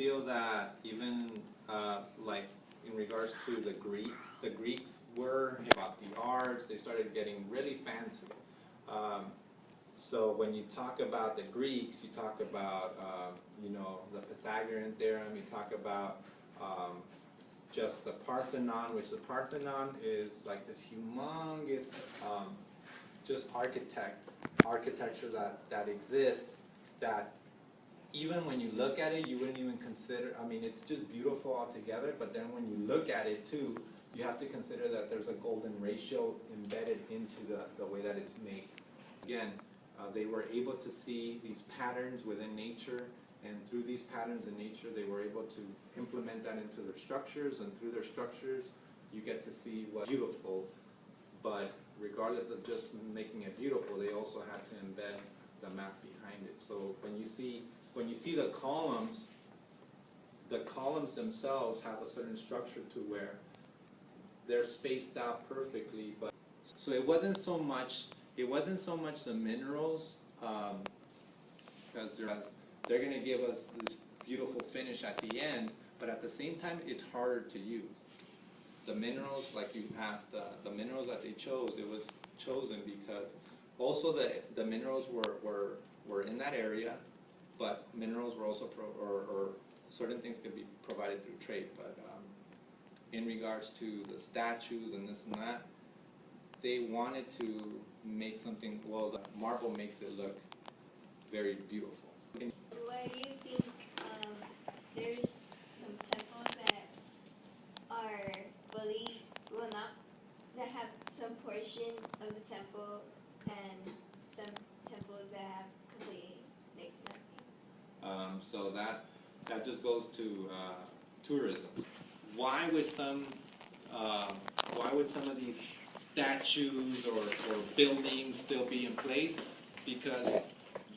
feel that even like in regards to the Greeks were about the arts. They started getting really fancy. So when you talk about the Greeks, you talk about you know, the Pythagorean theorem. You talk about just the Parthenon, which the Parthenon is like this humongous just architecture that exists, that even when you look at it, you wouldn't even consider. I mean, it's just beautiful altogether, but then when you look at it too, you have to consider that there's a golden ratio embedded into the way that it's made. Again, they were able to see these patterns within nature, and through these patterns in nature, they were able to implement that into their structures, and through their structures, you get to see what's beautiful. But regardless of just making it beautiful, they also had to embed the math behind it. So when you see the columns themselves have a certain structure to where they're spaced out perfectly. But so it wasn't so much the minerals, because they're going to give us this beautiful finish at the end, but at the same time it's harder to use. The minerals, like you asked, the minerals that they chose, it was chosen because also the minerals were in that area, but minerals were also or certain things could be provided through trade. But in regards to the statues and this and that, they wanted to make something. Well, the marble makes it look very beautiful. Why do you think there's some temples that are fully, well, not, that have some portion of the temple and some temples that have completely like nothing? So that just goes to tourism. Why would some of these statues or buildings still be in place? Because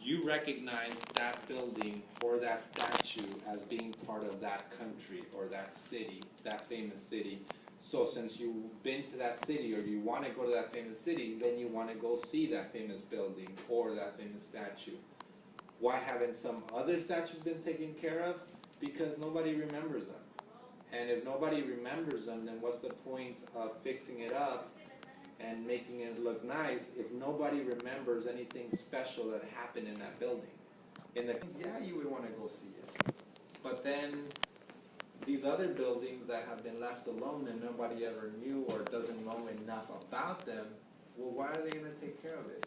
you recognize that building or that statue as being part of that country or that city, that famous city. So since you've been to that city or you want to go to that famous city, then you want to go see that famous building or that famous statue. Why haven't some other statues been taken care of? Because nobody remembers them. And if nobody remembers them, then what's the point of fixing it up and making it look nice if nobody remembers anything special that happened in that building? Yeah, you would want to go see it. But then these other buildings that have been left alone and nobody ever knew or doesn't know enough about them, well, why are they going to take care of it?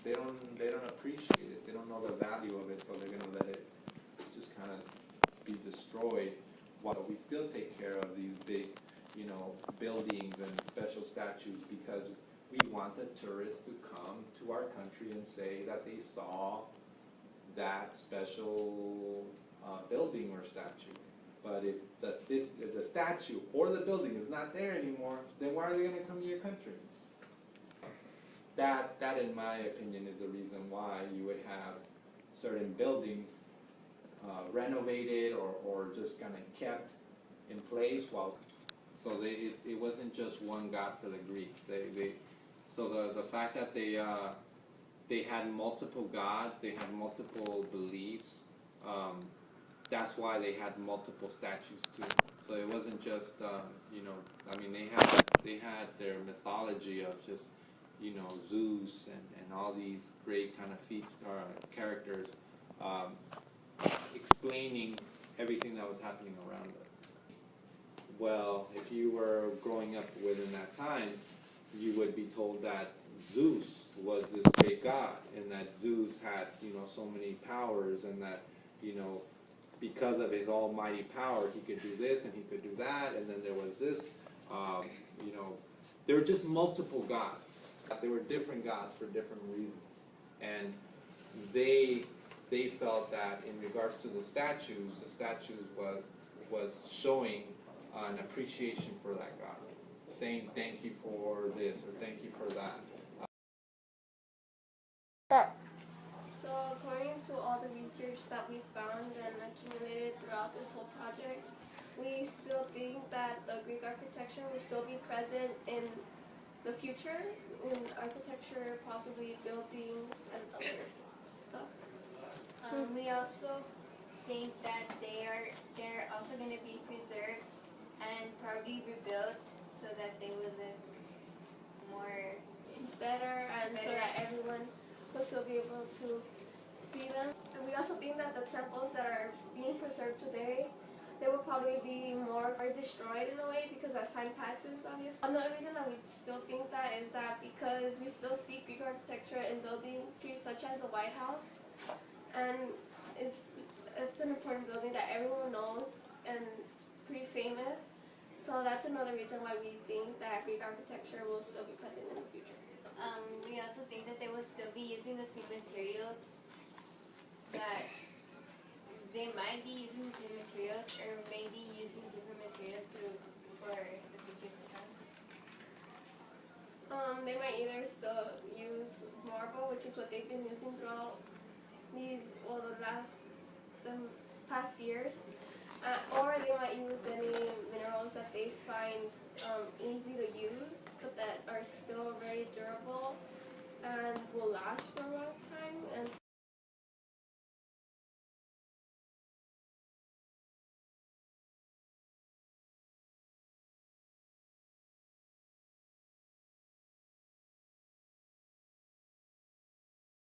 They don't appreciate it. They don't know the value of it, so they're going to let it just kind of be destroyed. While we still take care of these big, you know, buildings and special statues, because we want the tourists to come to our country and say that they saw that special building or statue. But if the statue or the building is not there anymore, then why are they going to come to your country? That, in my opinion, is the reason why you would have certain buildings renovated or just kind of kept in place. So it wasn't just one god for the Greeks. So the fact that they had multiple gods, they had multiple beliefs. That's why they had multiple statues too. So it wasn't just you know, I mean, they had their mythology of just, you know, Zeus and all these great kind of characters explaining everything that was happening around us. Well, if you were growing up within that time, you would be told that Zeus was this great god, and that Zeus had, you know, so many powers, and that, you know, because of his almighty power, he could do this and he could do that, and then there was this, you know, there were just multiple gods. There were different gods for different reasons, and they felt that in regards to the statues was showing an appreciation for that god, saying thank you for this or thank you for that. So according to all the research that we found and accumulated throughout this whole project, we still think that the Greek architecture will still be present in the future, in architecture, possibly buildings and other stuff. We also think that they also going to be preserved and probably rebuilt so that they will look more better and so Better. that everyone will still be able to see them. And we also think that the temples that are being preserved today, they will probably be more destroyed in a way because as time passes, obviously. Another reason that we still think that is that because we still see Greek architecture in buildings such as the White House, and it's an important building that everyone knows and it's pretty famous. So that's another reason why we think that Greek architecture will still be present in the future. We also think that they will still be using the same materials, that they might be using the same materials or maybe using different materials for the future to come. They might either still use marble, which is what they've been using throughout the past years, or they might use any minerals that they find easy to use, but that are still very durable and will last